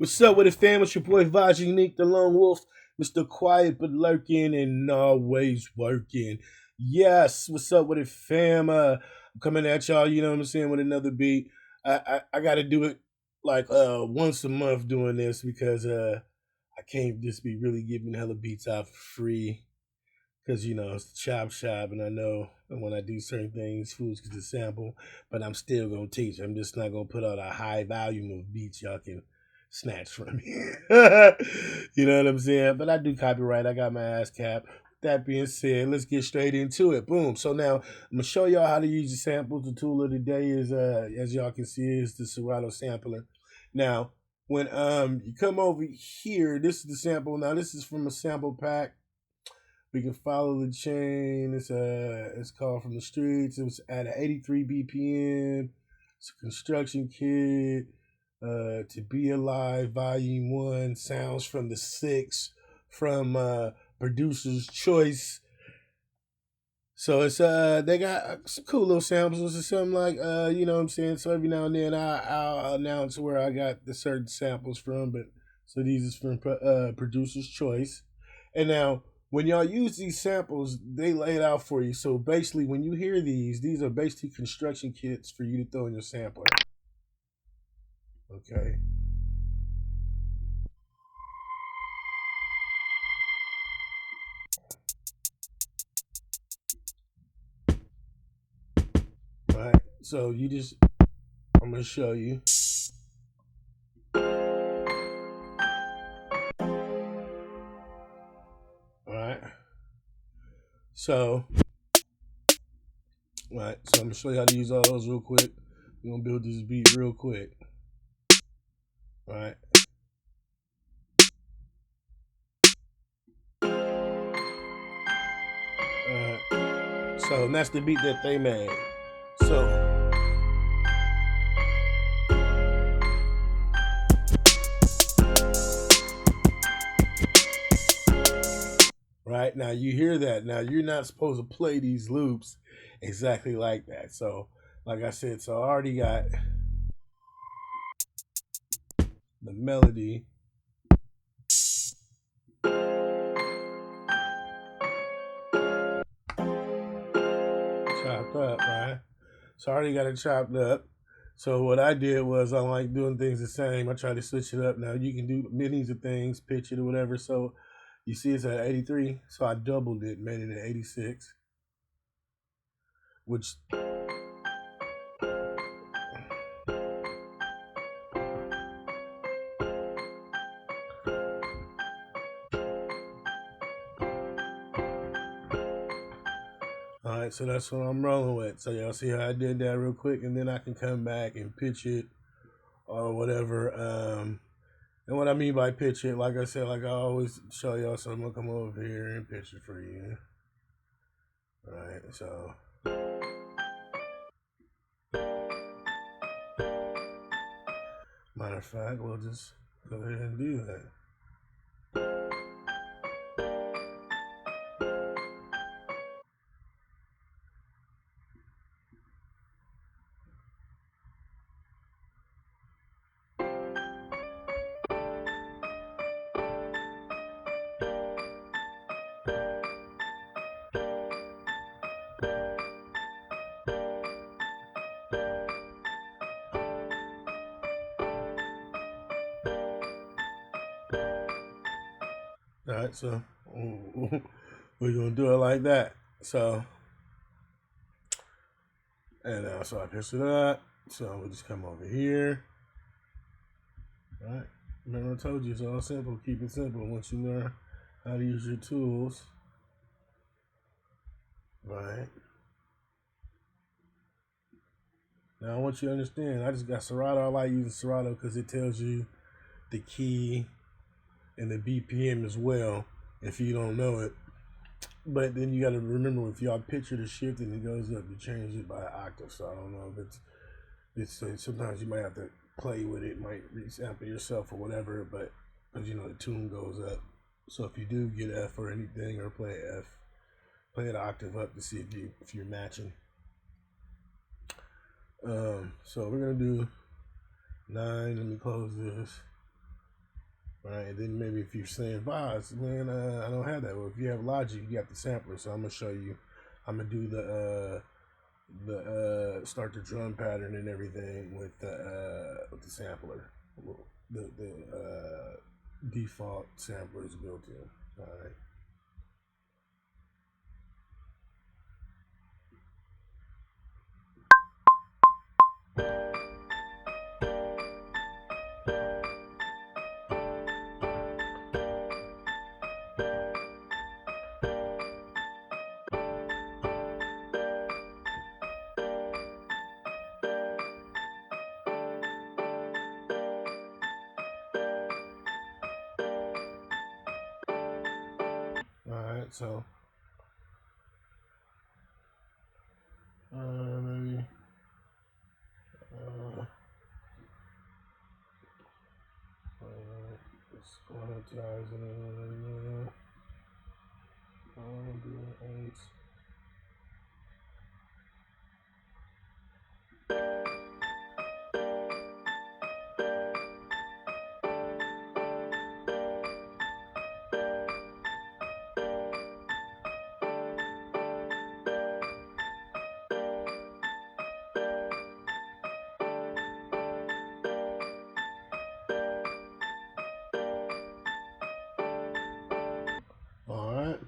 What's up with it, fam? It's your boy Vaj u-neek, the lone wolf, Mr. Quiet but lurking and always working. Yes, what's up with it, fam? I'm coming at y'all, you know what I'm saying, with another beat. I got to do it like once a month doing this because I can't just be really giving hella beats out for free because it's the chop shop, and I know when I do certain things, fools get a sample, but I'm still gonna teach. I'm just not gonna put out a high volume of beats y'all can snatch from me. You know what I'm saying? But I do copyright. I got my ass cap. That being said, let's get straight into it. Boom. So now I'm gonna show y'all how to use the samples. The tool of the day is, as y'all can see, is the Serato sampler. Now, when you come over here, this is the sample. Now this is from a sample pack. We can follow the chain. It's called From the Streets. It was at an 83 BPM. It's a construction kit. To Be Alive, Volume 1, Sounds from the Six, from Producer's Choice. So it's they got some cool little samples. It's something like you know what I'm saying. So every now and then I'll announce where I got the certain samples from. But so these is from Producer's Choice. And now when y'all use these samples, they lay it out for you. So basically, when you hear these are basically construction kits for you to throw in your sampler. Okay. All right. So I'm gonna show you. All right. So, all right. So I'm gonna show you how to use all those real quick. We're gonna build this beat real quick. All right. So and that's the beat that they made. So right now you hear that. Now you're not supposed to play these loops exactly like that. So like I said, so I already got the melody chopped up, right? So I already got it chopped up. So what I did was I like doing things the same. I try to switch it up. Now you can do millions of things, pitch it or whatever. So you see it's at 83. So I doubled it, made it at 86. Which all right, so that's what I'm rolling with. So y'all see how I did that real quick, and then I can come back and pitch it or whatever. And what I mean by pitch it, like I said, like I always show y'all, so I'm gonna come over here and pitch it for you. All right, so matter of fact, we'll just go ahead and do that. All right, so we're gonna do it like that. So, and so I pitched it up. So we'll just come over here. All right. Remember I told you it's all simple. Keep it simple. Once you learn how to use your tools, right? Now I want you to understand. I just got Serato. I like using Serato because it tells you the key and the BPM as well. If you don't know it, but then you got to remember if y'all picture the shift and it goes up, you change it by an octave. So I don't know if it's sometimes you might have to play with it, might resample yourself or whatever, but because the tune goes up. So if you do get F or anything or play F, play an octave up to see if you're matching. So we're gonna do 9. Let me close this. right? And then maybe if you're saying vibes, man, I don't have that. Well, if you have Logic, you got the sampler. So I'm gonna show you. I'm gonna do the start the drum pattern and everything with the sampler. The default sampler is built in. All right. All right. So maybe. Uh, Let's quantize it. Do eight. All right.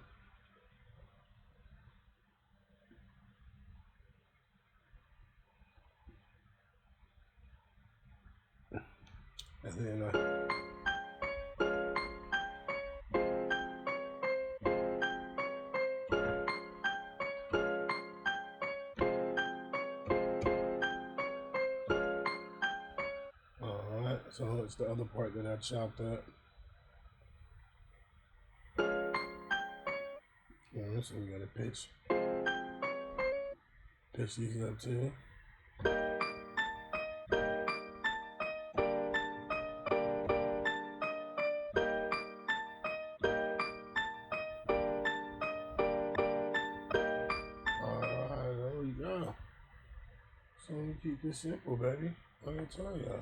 And then all right. So it's the other part that I chopped up. Yeah, so we gotta pitch these up too. Alright, there we go. So we keep it simple, baby. Let me tell ya.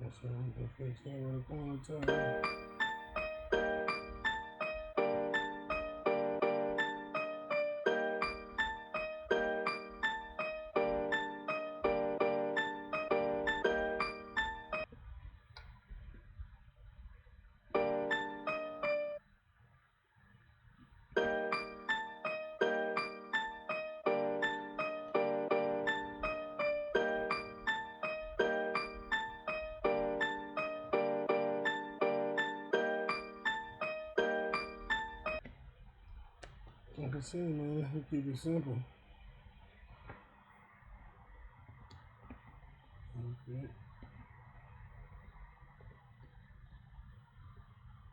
That's what we can fix that with a corner time. Like I said, man, we keep it simple. Okay.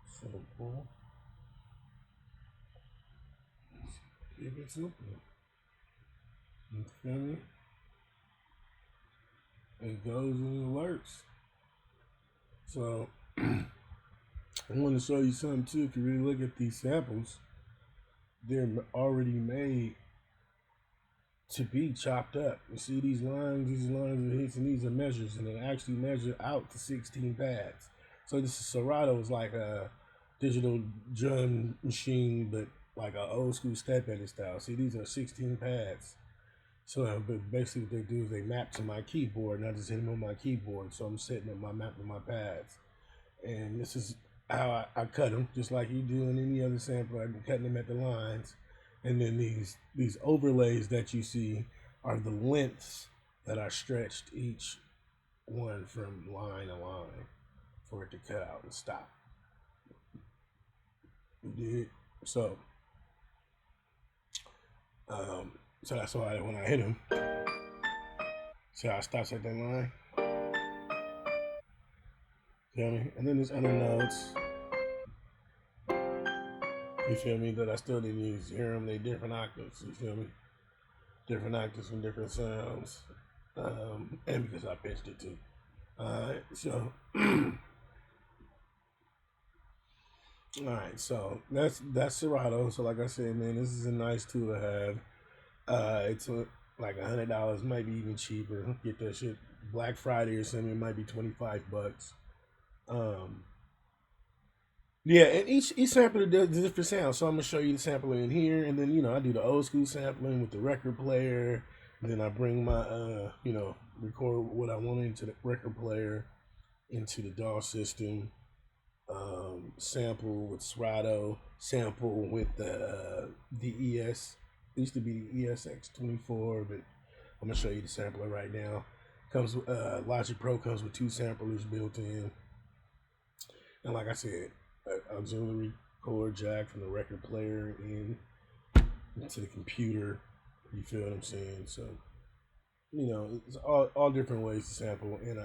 Simple. Keep it simple. You feel me? It goes and it works. So I want to show you something too. If you really look at these samples, they're already made to be chopped up. You see these lines are hits, and these are measures, and they actually measure out to 16 pads. So this is serato is like a digital drum machine, but like an old school step edit style. See, these are 16 pads. So, but basically what they do is they map to my keyboard, and I just hit them on my keyboard. So I'm setting up my map with my pads. And this is how I cut them, just like you do in any other sample. I'm cutting them at the lines. And then these overlays that you see are the lengths that I stretched each one from line to line for it to cut out and stop. You did? So, so that's why when I hit him, see how I stops at that line? Feel me? And then there's other notes. You feel me? That I still didn't use. You hear them? They different octaves. You feel me? different actors from different sounds, and because I pitched it too. So all right, so that's serato. So like I said, man, this is a nice tool to have. It's like $100, maybe even cheaper. Get that shit Black Friday or something. It might be $25. Um, yeah, and each sampler does different sounds. So I'm gonna show you the sampler in here, and then I do the old school sampling with the record player. And then I bring my record what I want into the record player, into the DAW system. Sample with serato, sample with the ES. It used to be the ESX24, but I'm gonna show you the sampler right now. Comes Logic Pro comes with 2 samplers built in, and like I said, auxiliary cord jack from the record player into the computer. You feel what I'm saying? So it's all different ways to sample, and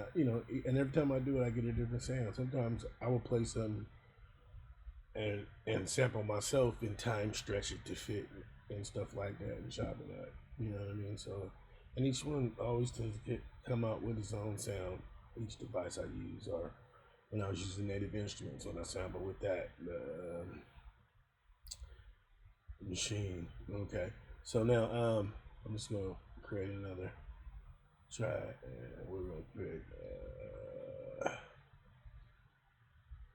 and every time I do it, I get a different sound. Sometimes I will play something and sample myself and time stretch it to fit and stuff like that and chop it up. You know what I mean? So, and each one always tends to come out with its own sound. Each device I use, or when I was using Native Instruments, when I sample with that machine. Okay, so now I'm just gonna create another track, and we're gonna create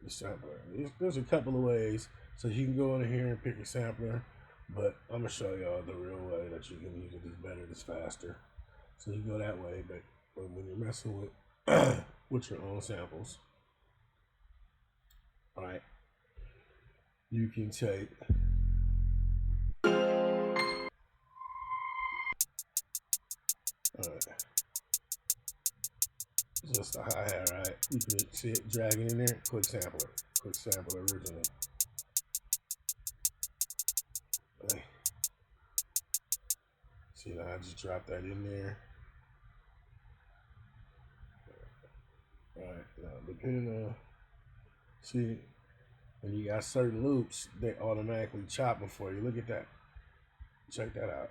the sampler. There's a couple of ways, so you can go in here and pick a sampler, but I'm gonna show y'all the real way that you can use it. It's better, it's faster. So you go that way, but when you're messing with with your own samples, all right, you can take just a hi-hat, right? You can see it dragging in there, quick sampler original. Okay. See, now I just dropped that in there. Alright, now depending on, see, when you got certain loops, they automatically chop them for you. Look at that. Check that out.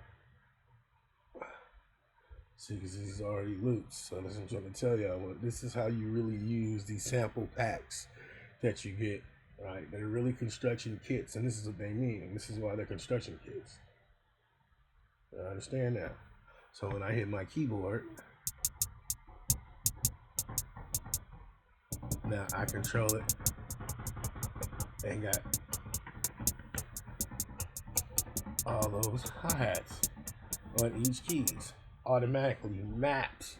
See, because this is already loops. So this is what I'm trying to tell y'all. Well, this is how you really use these sample packs that you get, right? They're really construction kits, and this is what they mean. This is why they're construction kits. I understand now. So when I hit my keyboard, now I control it and got all those hi-hats on each keys automatically mapped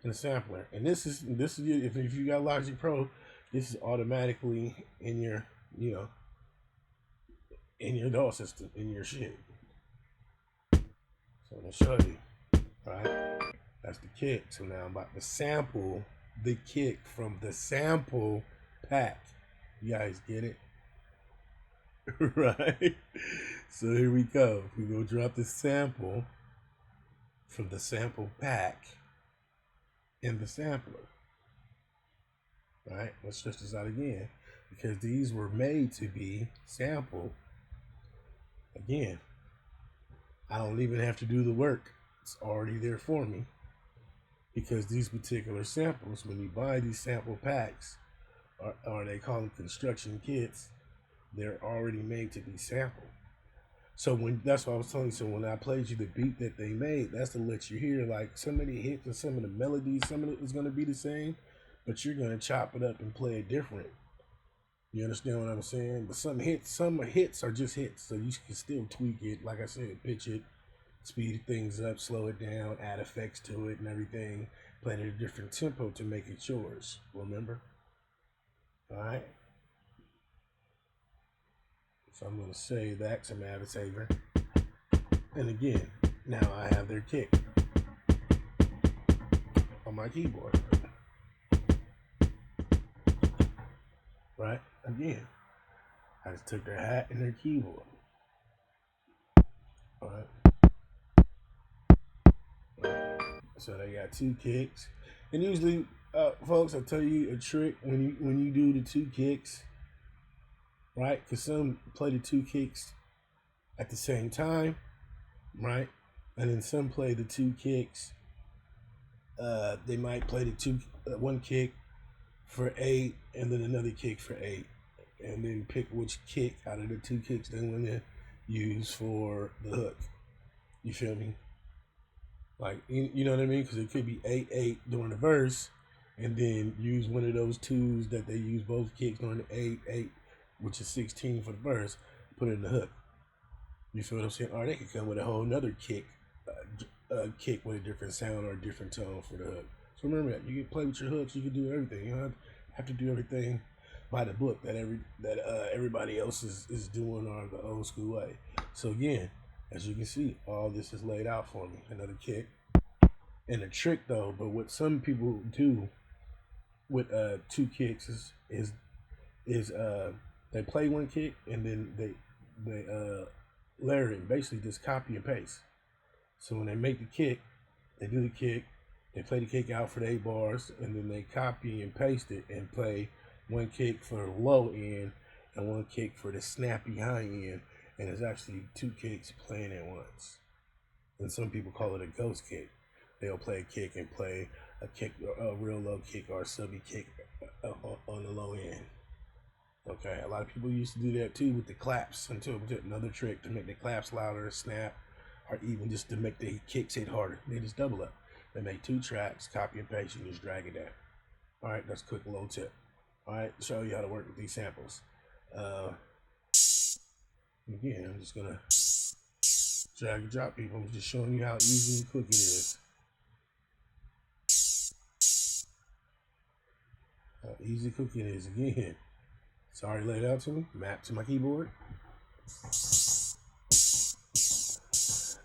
in the sampler. And this is if you got Logic Pro, this is automatically in your in your DAW system, in your shit. So I'm gonna show you. Right? That's the kick. So now I'm about to sample the kick from the sample pack. You guys get it? Right? So here we go. We go drop the sample from the sample pack in the sampler. Right? Let's stretch this out again, because these were made to be sampled. Again, I don't even have to do the work. It's already there for me, because these particular samples, when you buy these sample packs, or they call them construction kits, they're already made to be sampled. So that's what I was telling you. So when I played you the beat that they made, that's to let you hear like some of the hits and some of the melodies. Some of it is going to be the same, but you're going to chop it up and play it different. You understand what I'm saying? But some hits are just hits, so you can still tweak it. Like I said, pitch it, speed things up, slow it down, add effects to it and everything. Play it at a different tempo to make it yours. Remember? All right. So I'm going to save that to my saver. And again, now I have their kick on my keyboard. Right? Again, I just took their hat and their keyboard. All right. So they got 2 kicks. And usually, folks, I'll tell you a trick when you do the 2 kicks, right? Because some play the 2 kicks at the same time, right? and then some play the two kicks. They might play the one kick for 8, and then another kick for 8, and then pick which kick out of the two kicks they want to use for the hook. You feel me? Like, you know what I mean? Because it could be 8-8 during the verse, and then use one of those twos that they use both kicks during the 8-8, which is 16 for the verse, put it in the hook. You feel what I'm saying? Or they could come with a whole nother kick, kick with a different sound or a different tone for the hook. So remember that you can play with your hooks. You can do everything. You don't have to do everything by the book that everybody else is doing, or the old school way. So again, as you can see, all this is laid out for me. Another kick and a trick though. But what some people do with two kicks is they play one kick and then they layer it, basically just copy and paste. So when they make the kick, they do the kick, they play the kick out for the 8 bars, and then they copy and paste it and play one kick for the low end and one kick for the snappy high end, and it's actually two kicks playing at once. And some people call it a ghost kick. They'll play a kick and play a kick, a real low kick or a subby kick on the low end. Okay, a lot of people used to do that too with the claps, until another trick to make the claps louder, snap, or even just to make the kicks hit harder. They just double up. They make 2 tracks, copy and paste, and just drag it down. All right, that's a quick little tip. All right, show you how to work with these samples. Again, I'm just gonna drag and drop people. I'm just showing you how easy and quick it is. How easy quick it is. Again, it's already laid out to me. Map to my keyboard.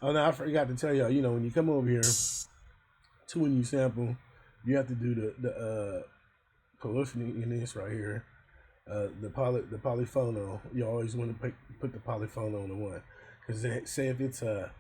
Oh no, I forgot to tell y'all. You know, when you come over here to when you sample, you have to do the polyphony in this right here. The polyphono. You always want to put the polyphono on the one, because say if it's a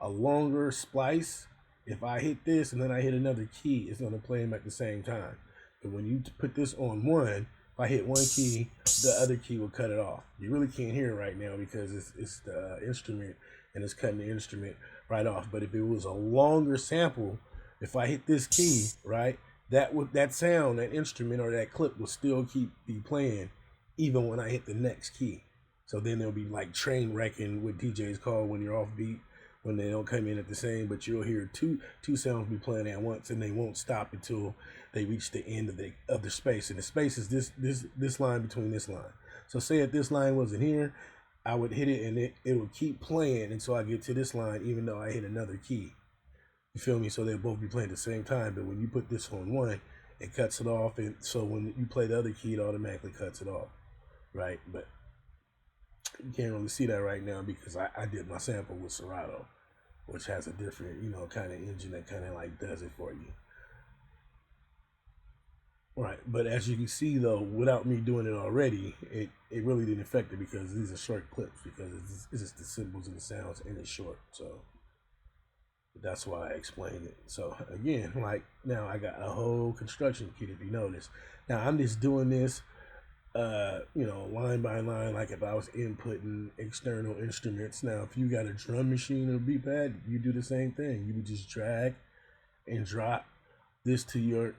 longer splice, if I hit this and then I hit another key, it's gonna play them at the same time. But when you put this on one, if I hit one key, the other key will cut it off. You really can't hear it right now because it's the instrument and it's cutting the instrument right off. But if it was a longer sample, if I hit this key, right, that sound, that instrument or that clip will still be playing even when I hit the next key. So then there'll be like train wrecking, what DJs call when you're off beat, when they don't come in at the same, but you'll hear two sounds be playing at once, and they won't stop until they reach the end of the space. And the space is this line between this line. So say if this line wasn't here, I would hit it and it would keep playing until I get to this line, even though I hit another key. You feel me? So they'll both be playing at the same time. But when you put this on one, it cuts it off, and so when you play the other key, it automatically cuts it off, right? But you can't really see that right now because I did my sample with Serato, which has a different, kind of engine that kind of like does it for you. Right, but as you can see though, without me doing it already, it really didn't affect it because these are short clips, because it's just the symbols and the sounds and it's short. So that's why I explained it. So again, like now I got a whole construction kit, if you notice. Now I'm just doing this line by line, like if I was inputting external instruments. Now, if you got a drum machine or beat pad, you do the same thing. You would just drag and drop this to your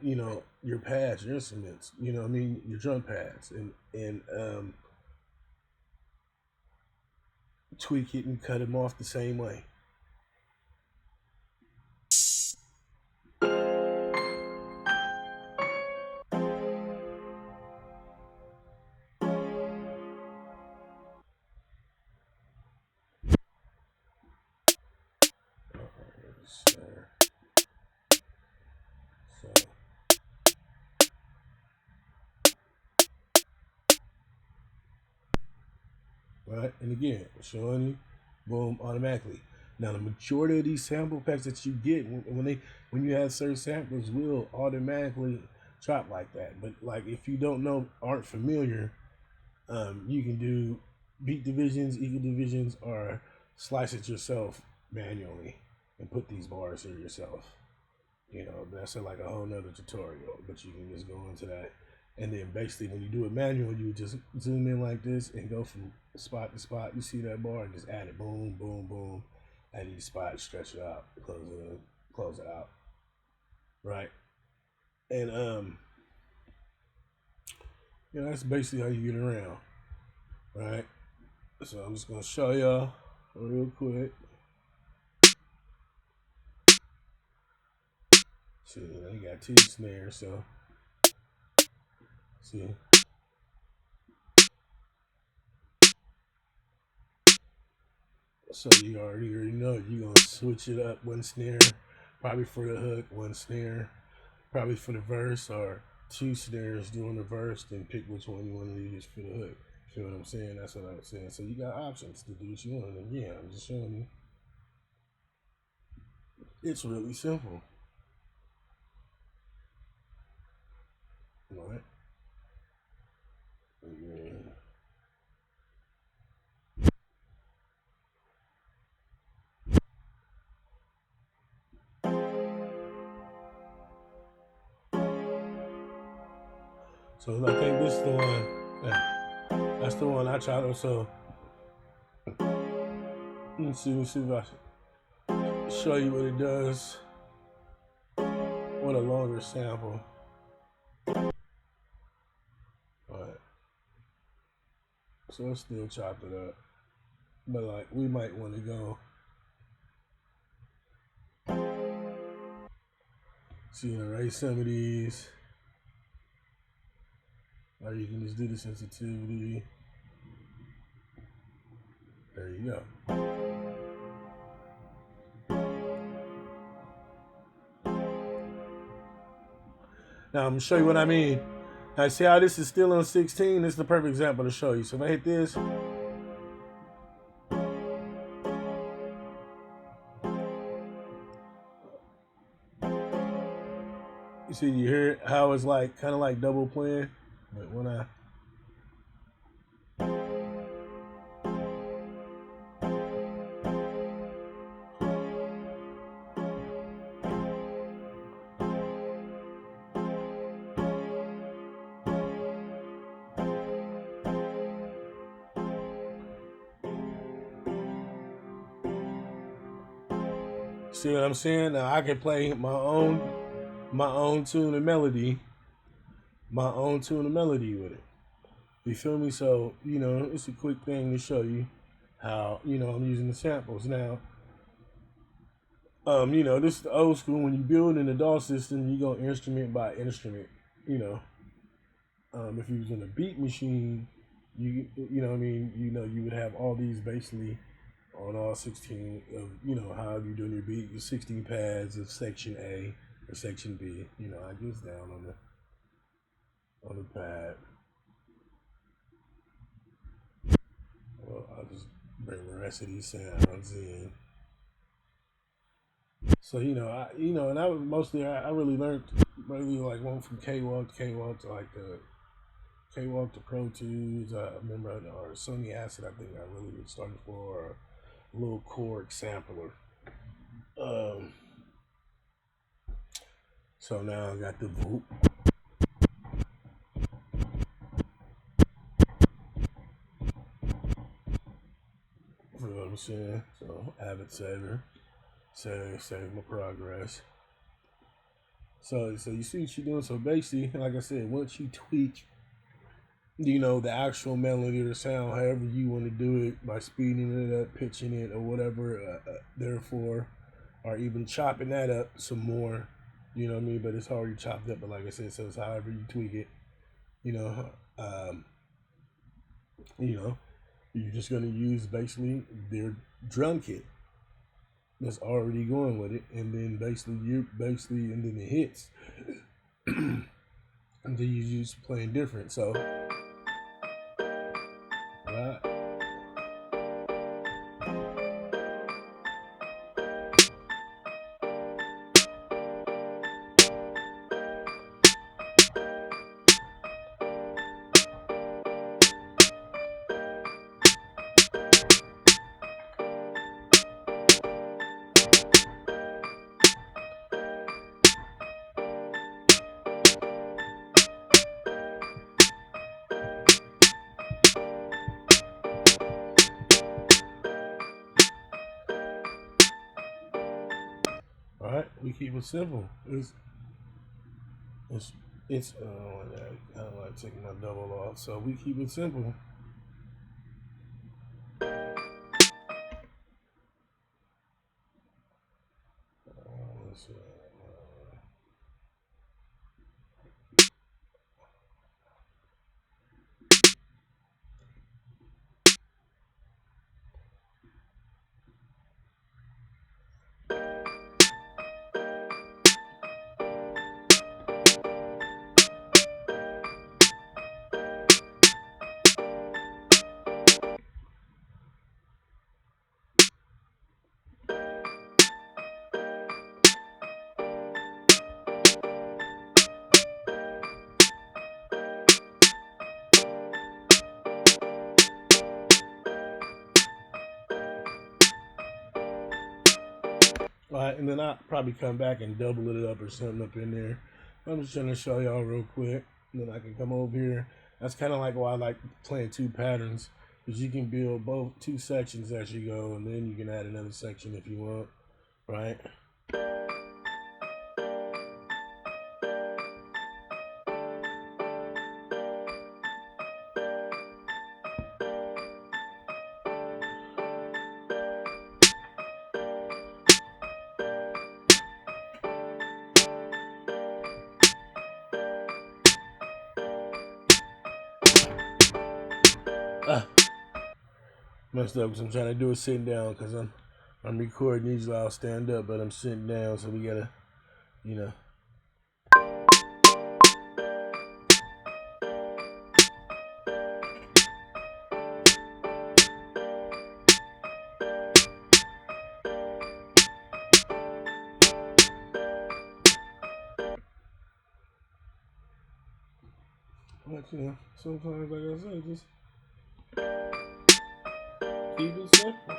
pads, your instruments, your drum pads, and tweak it and cut them off the same way. Right, and again, showing you, boom, automatically. Now the majority of these sample packs that you get when you have certain samples will automatically drop like that. But like if you don't know, aren't familiar, you can do beat divisions, equal divisions, or slice it yourself manually and put these bars here yourself. That's like a whole nother tutorial, but you can just go into that. And then basically when you do it manual, you just zoom in like this and go from spot to spot. You see that bar and just add it, boom, boom, boom. at each spot, stretch it out, close it out, right? And that's basically how you get around, right? So I'm just gonna show y'all real quick. See, they got two snares, so see. So you already know you're gonna switch it up one snare, probably for the hook, one snare, probably for the verse, or two snares doing the verse, then pick which one you want to use for the hook. Feel what I'm saying? That's what I'm saying. So you got options to do what you want. And yeah, I'm just showing you. It's really simple. Right? Yeah. So I think this is the one. Yeah, that's the one I tried to. So let me see if I can show you what it does with a longer sample. Alright. So let's still chop it up. But like we might want to go. See, erase some of these. Or you can just do the sensitivity. There you go. Now I'm gonna show you what I mean. Now see how this is still on 16? This is the perfect example to show you. So if I hit this, you see, you hear how it's like kind of like double playing. But when I see what I'm saying? Now I can play my own tune and melody, with it. You feel me? So it's a quick thing to show you how I'm using the samples now. This is the old school. When you build an DAW system, you go instrument by instrument. If you was in a beat machine, you know what I mean. You would have all these basically on all 16 of how you doing your beat. Your 16 pads of section A or section B. I just down on the pad. Well, I'll just bring the rest of these sounds in. So and I was mostly I really learned like one from K-Walk to like the K-Walk to Pro Tools. I remember or Sony Acid. I think I really started for a little chord sampler. So now I got the Voop. You know what I'm saying? So Avid Saver. Save my progress. So you see what you're doing. So basically, like I said, once you tweak, the actual melody or the sound, however you want to do it, by speeding it up, pitching it, or whatever, therefore, or even chopping that up some more, you know what I mean? But it's already chopped up. But like I said, so it's however you tweak it, um, you're just gonna use basically their drum kit that's already going with it, and then and then it hits, and then you just playing different. So, right. All right, we keep it simple. It's it's I don't like taking my double off, so we keep it simple. Let's see. All right, and then I'll probably come back and double it up or something up in there. I'm just trying to show y'all real quick. And then I can come over here. That's kind of like why I like playing two patterns. Because you can build both two sections as you go. And then you can add another section if you want. Right? Messed up because I'm trying to do it sitting down because I'm recording. Usually I'll stand up, but I'm sitting down. So we got to, you know. But, you know, sometimes, like I said, just keep it simple.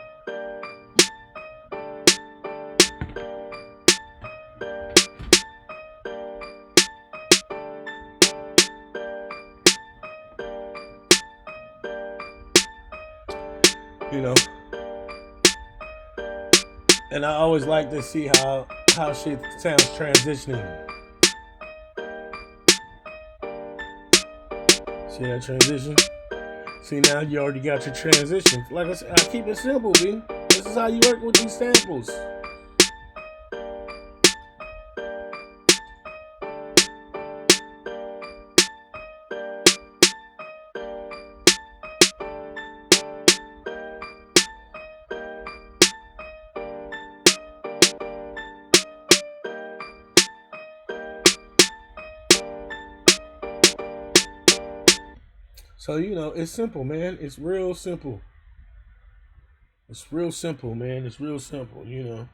You know, and I always like to see how shit sounds transitioning. See that transition? See, now you already got your transition. Like I said, I keep it simple, B. This is how you work with these samples. So, you know, it's simple, man. It's real simple. It's real simple, man. It's real simple, you know.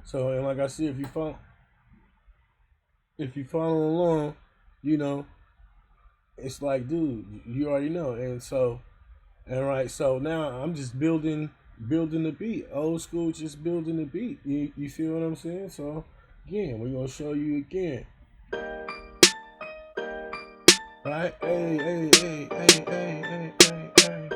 So, and like I said, if you follow along, you know, it's like, dude, you already know. And so, and right, so now I'm just building the beat. Old school, just building the beat. You feel what I'm saying? So, again, we're gonna show you again. Right? Hey, hey, hey, hey, hey, hey, hey, hey.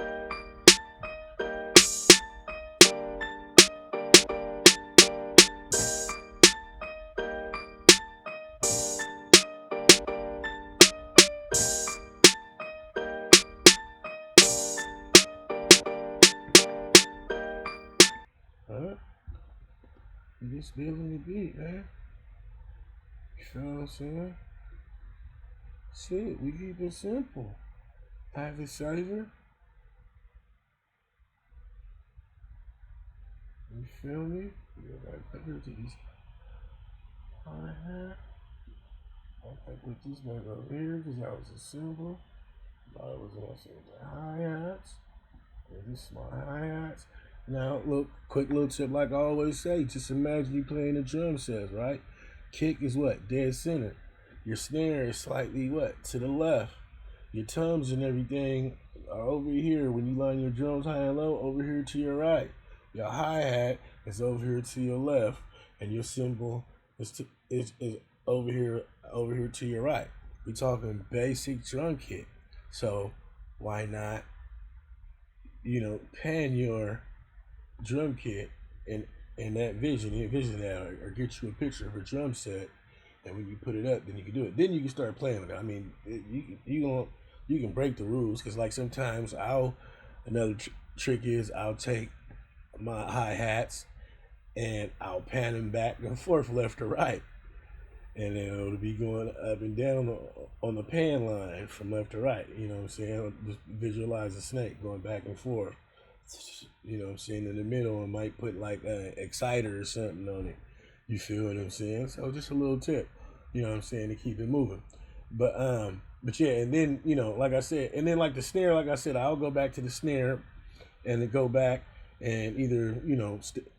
Huh? You just building the beat, man. You feel what I'm saying? Shit, we keep it simple. Have it savor. You feel me? We go back up to these hi-hat. I put this back over here because that was a symbol. I was also the hi-hats. This is my hi-hats. Now, look, quick little tip like I always say, just imagine you playing the drum sets, right? Kick is what? Dead center. Your snare is slightly what? To the left. Your toms and everything are over here when you line your drums high and low, over here to your right. Your hi-hat is over here to your left, and your cymbal is over here to your right. We're talking basic drum kit. So why not, you know, pan your drum kit and and that envision that, or get you a picture of a drum set, and when you put it up, then you can do it. Then you can start playing with it. I mean, you can break the rules because like sometimes another trick is I'll take my hi hats and I'll pan them back and forth, left to right, and then it'll be going up and down on the pan line from left to right. You know what I'm saying? Just visualize a snake going back and forth. You know what I'm saying? In the middle, I might put like an exciter or something on it. You feel what I'm saying? So just a little tip, you know what I'm saying, to keep it moving. But yeah, and then like I said, and then like the snare, like I said, I'll go back to the snare and then go back and either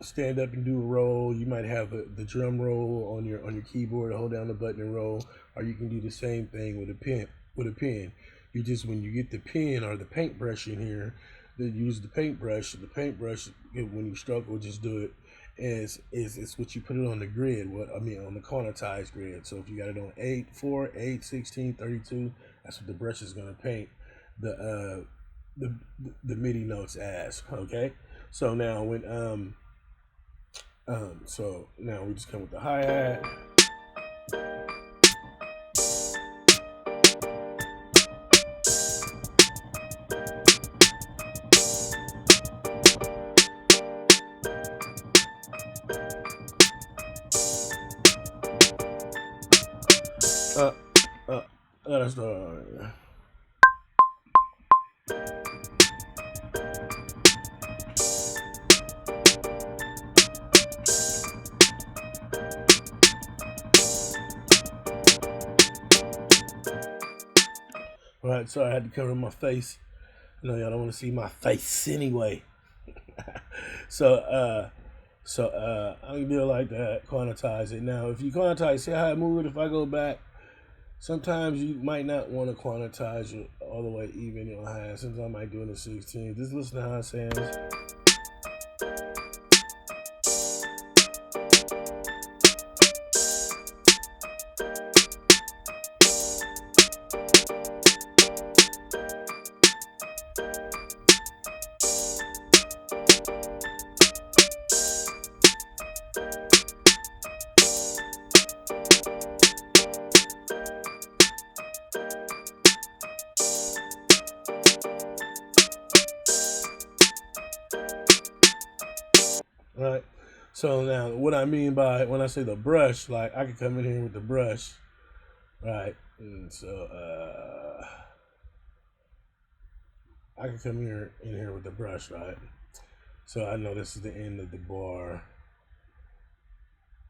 stand up and do a roll. You might have the drum roll on your keyboard, hold down the button and roll, or you can do the same thing with a pen. You just, when you get the pen or the paintbrush in here, then use the paintbrush. The paintbrush, when you struggle, just do it. It's what you put it on the grid. On the quantized grid. So if you got it on 8, 4, 8, 16, 32, that's what the brush is gonna paint the MIDI notes as. Okay. So now so now we just come with the hi-hat. That's the Alright, so I had to cover my face. I know y'all don't want to see my face anyway. So I can do it like that, quantize it. Now, if you quantize, see how I move it if I go back? Sometimes you might not want to quantize it all the way even on high. Sometimes I might do it in 16. Just listen to how it sounds. Right. So now, what I mean by when I say the brush, like I could come in here with the brush, right? And so I could come in here with the brush, right? So I know this is the end of the bar,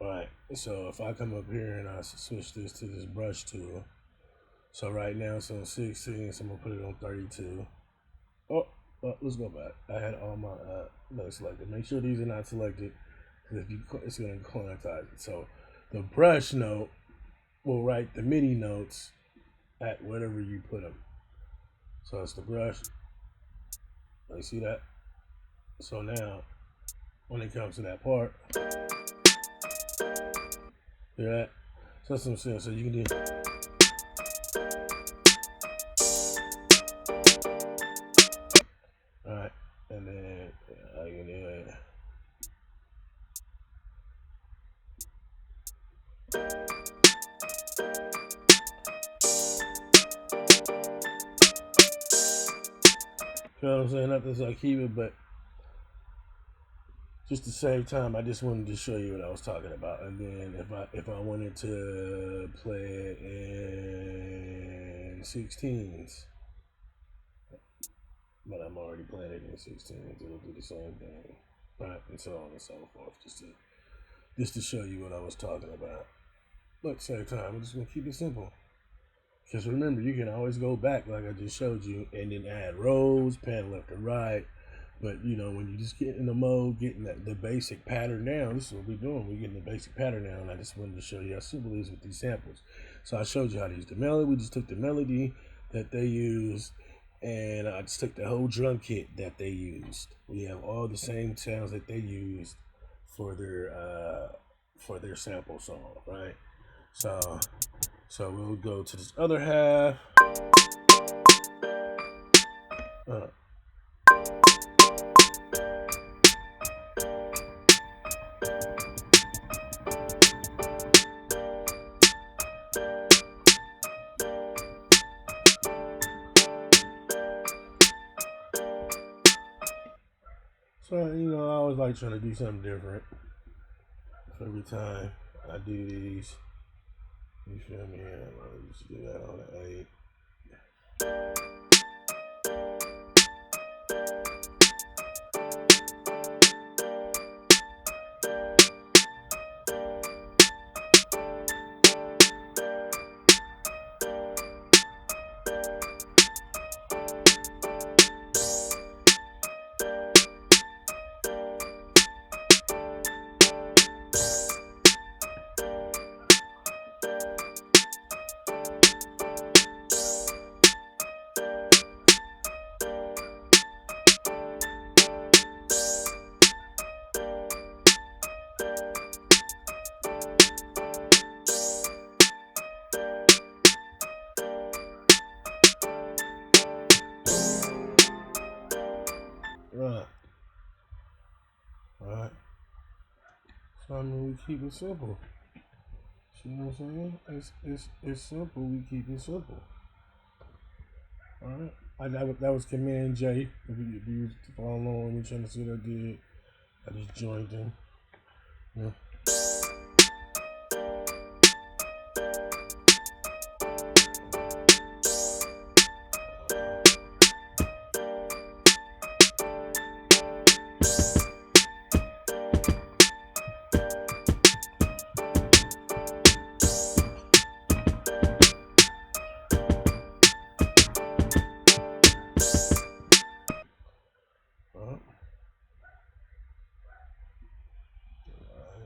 right? So if I come up here and I switch this to this brush tool, so right now it's on 16, so I'm gonna put it on 32. Let's go back. I had all my notes selected. Make sure these are not selected, because it's going to quantize it. So the brush note will write the MIDI notes at whatever you put them. So it's the brush. You see that? So now, when it comes to that part, hear that? So that's what I'm saying. So you can do. Alright, and then I can do it. You know what I'm saying? Not that I keep it, but just to save time, I just wanted to show you what I was talking about. And then if I wanted to play it in 16s, but I'm already playing it in 16s, it'll do the same thing, right? And so on and so forth, just to show you what I was talking about. But same time, I'm just gonna keep it simple. Because remember, you can always go back, like I just showed you, and then add rows, pan left to right. But when you just get in the mode, getting the basic pattern down, this is what we're doing. We're getting the basic pattern down. And I just wanted to show you how simple it is with these samples. So I showed you how to use the melody. We just took the melody that they used, and I just took the whole drum kit that they used. We have all the same sounds that they used for their sample song, right? So we'll go to this other half. So, I always like trying to do something different every time I do these. You feel me? I just do that on the 8. Right. Right. So I mean, we keep it simple. See what I'm saying? It's simple. We keep it simple. All right. That was Command J. If you follow along with me trying to see what I did, I just joined in. Yeah.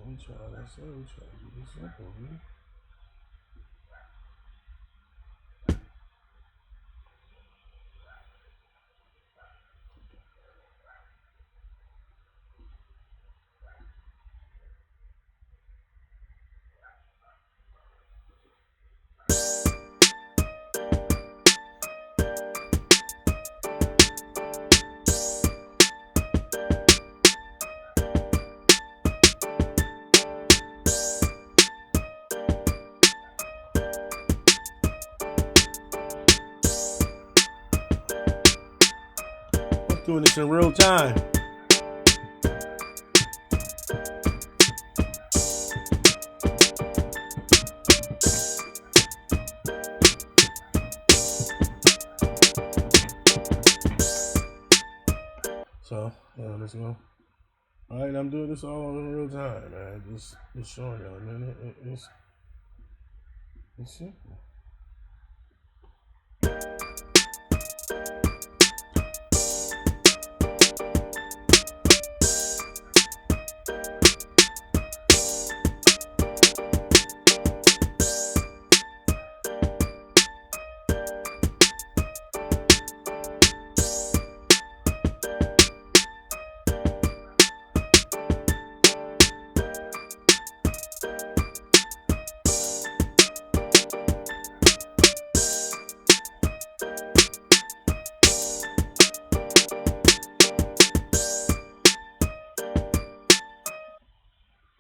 We try to keep it simple, man. Doing this in real time. So, let's go. All right, I'm doing this all in real time, man. Just showing y'all, man. It's simple.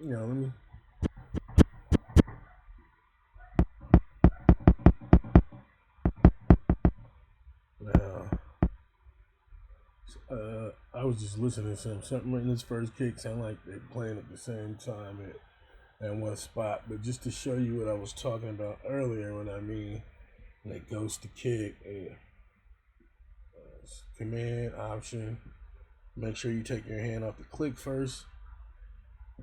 Let me. I was just listening to something in this first kick sound like they playing at the same time at one spot. But just to show you what I was talking about earlier, when I mean like goes to kick, command option. Make sure you take your hand off the click first.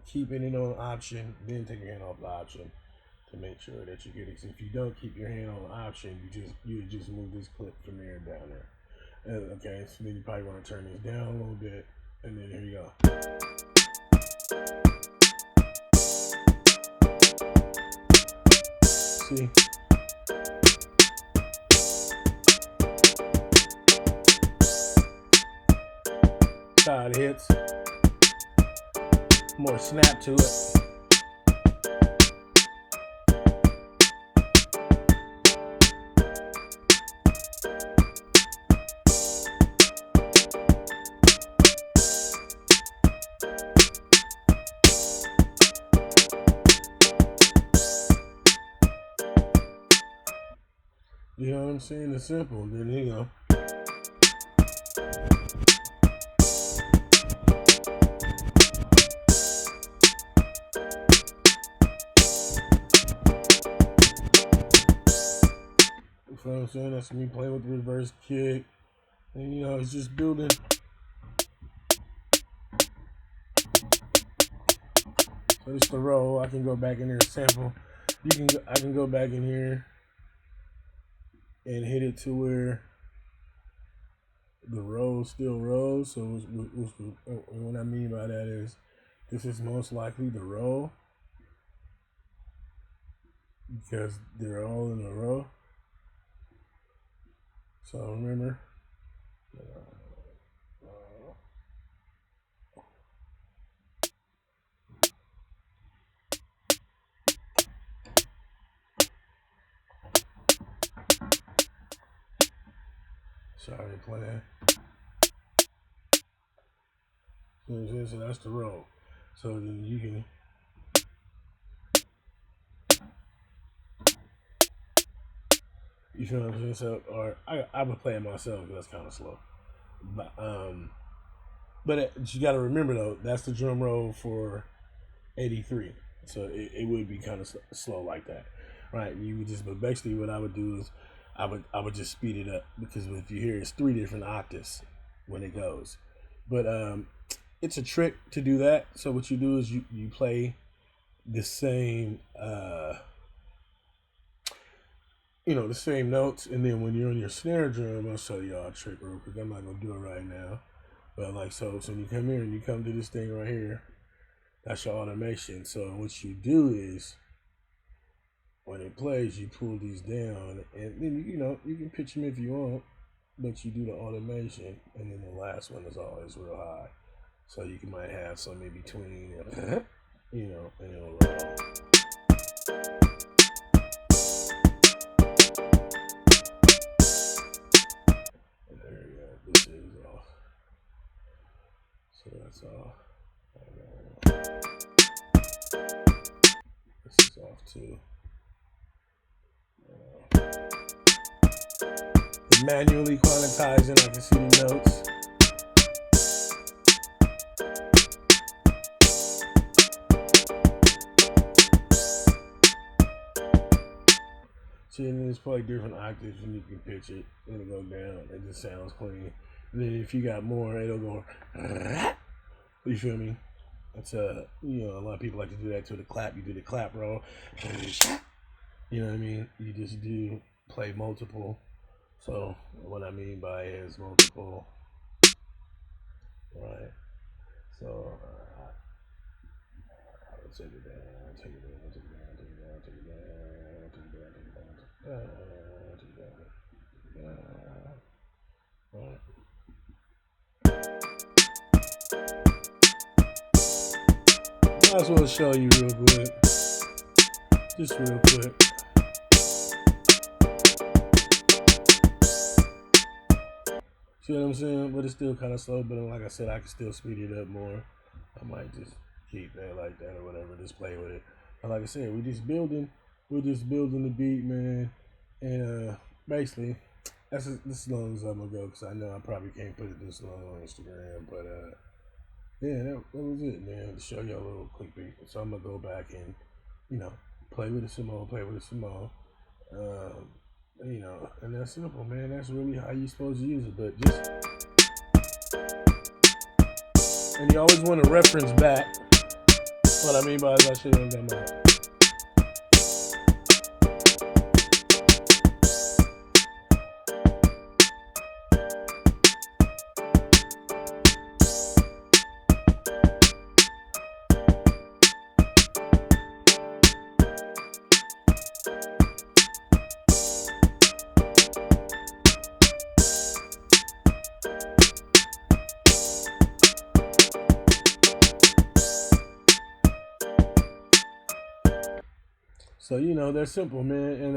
Keeping it on option, then take your hand off the option to make sure that you get it. If you don't keep your hand on the option, you just move this clip from there down there. Okay, so then you probably want to turn this down a little bit, and then here you go. See? Side hits. More snap to it. You know what I'm saying? It's simple. Then you go. know what I'm saying? That's me playing with the reverse kick. And you know, it's just building. So this is the roll. I can go back in there and sample. I can go back in here and hit it to where the roll still rolls. So what I mean by that is this is most likely the roll because they're all in a row. So remember, sorry, playing. So that's the roll. So then you can. You feel what I'm saying? So, or I would play it myself because that's kind of slow. But you got to remember though, that's the drum roll for 83. So it would be kind of slow like that, right? But basically what I would do is I would just speed it up because if you hear it's 3 different octaves when it goes, but it's a trick to do that. So what you do is you play the same the same notes, and then when you're on your snare drum, I'll show y'all a trick real quick. I'm not gonna do it right now, but like so when you come here and you come to this thing right here, that's your automation. So what you do is when it plays, you pull these down, and then you can pitch them if you want, but you do the automation, and then the last one is always real high. So you might have some in between, and it'll roll. This is off. So that's off. This is off too. Manually quantizing, I can see the notes. See, and then it's probably different octaves and you can pitch it. It'll go down. It just sounds clean. And then if you got more, it'll go. You feel me? That's a lot of people like to do that to the clap. You do the clap roll. You know what I mean? You just do play multiple. So what I mean by it is multiple. Right. So I'll take it down, take it down, take it down, take it down, take it down, take it down, take it down, take it down, take it down. Right. Might as well show you real quick. Just real quick. See what I'm saying? But it's still kind of slow. But like I said, I can still speed it up more. I might just keep that like that or whatever. Just play with it. But like I said, we're just building the beat, man. And basically, this is as long as I'm gonna go because I know I probably can't put it this long on Instagram. But yeah, that was it, man. To show y'all a little quick beat. So I'm gonna go back and play with it some more, and that's simple, man. That's really how you supposed to use it. But and you always want to reference back. What I mean by is I should have done that. So they're simple, man. And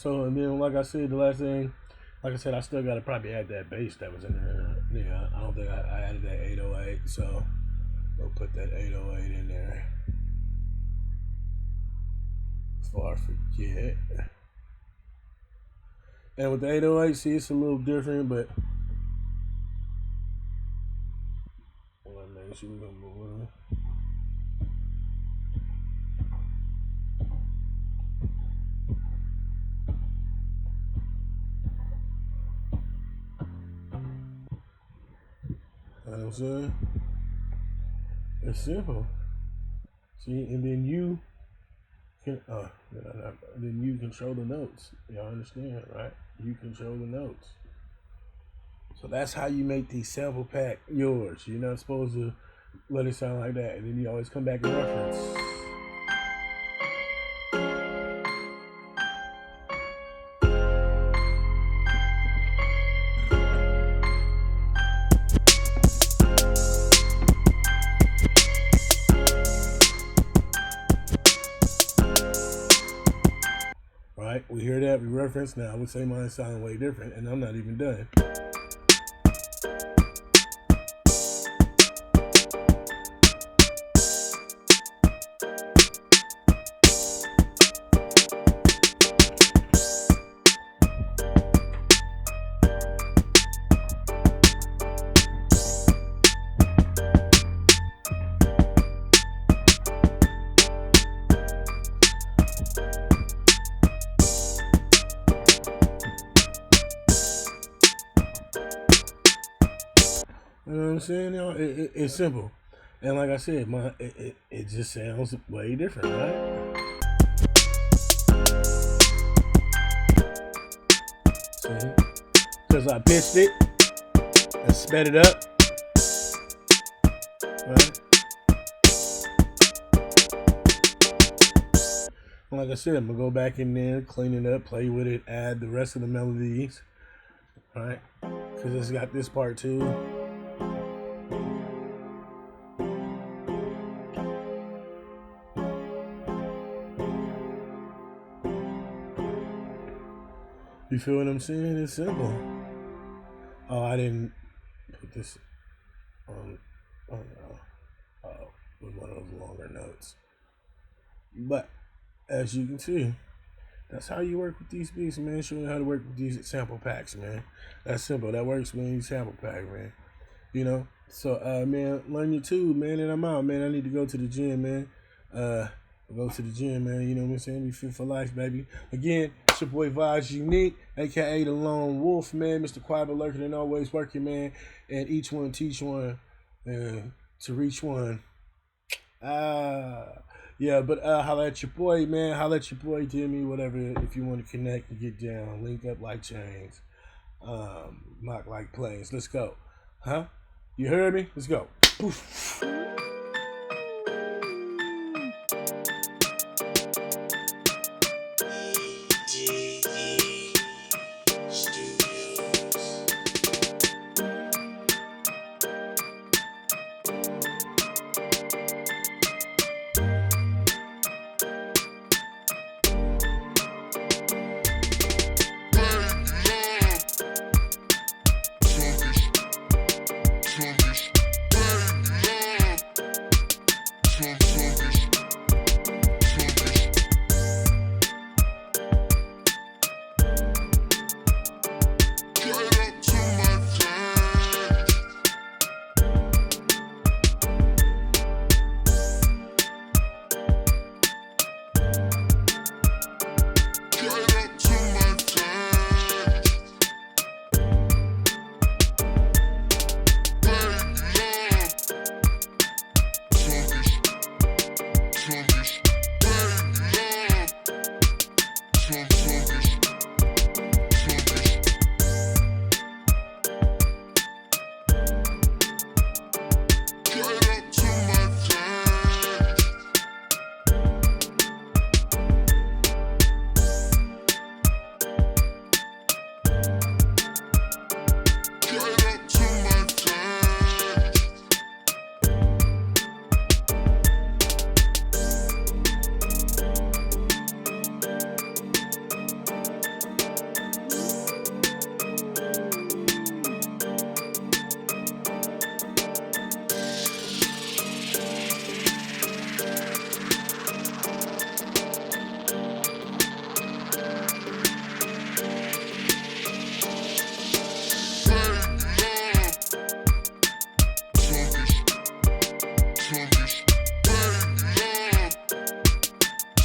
and then like I said, the last thing, like I said, I still gotta probably add that bass that was in there. Yeah, I don't think I added that 808, so we'll put that 808 in there before I forget. And with the 808, see, it's a little different, but I want to make sure we're gonna move. I'm saying? It's simple. See, and then you can, then you control the notes. Y'all understand, right? You control the notes. So that's how you make the sample pack yours. You're not supposed to let it sound like that. And then you always come back and reference. Right? We hear that, we reference. Now, I would say mine sound way different, and I'm not even done. You know what I'm saying? Y'all? It's simple. And like I said, it just sounds way different, right? See? Because I pitched it and sped it up. Right? Like I said, I'm going to go back in there, clean it up, play with it, add the rest of the melodies. Right? Because it's got this part too. You feel what I'm saying? It's simple. Oh, I didn't put this on. Oh no. With one of those longer notes. But as you can see, that's how you work with these beats, man. Showing you how to work with these sample packs, man. That's simple. That works when you sample pack, man. You know. So, man, learn your tube, man. And I'm out, man. I need to go to the gym, man. Go to the gym, man. You know what I'm saying? Be fit for life, baby. Again, it's your boy Vibes u-neek, aka the Lone Wolf, man. Mr. Quiet but lurking and always working, man. And each one teach one, to reach one. Yeah, but holla at your boy, man. Holla at your boy, Jimmy, whatever. If you want to connect and get down, link up like chains, mock like planes. Let's go, huh? You heard me? Let's go. Poof.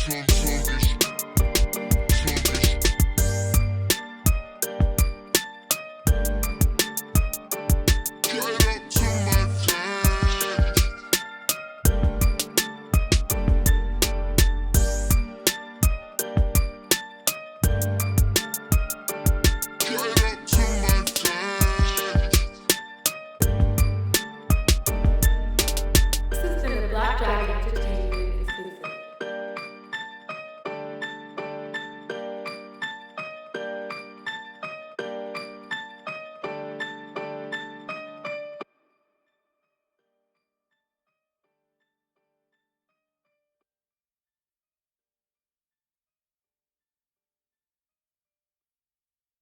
Baby, love.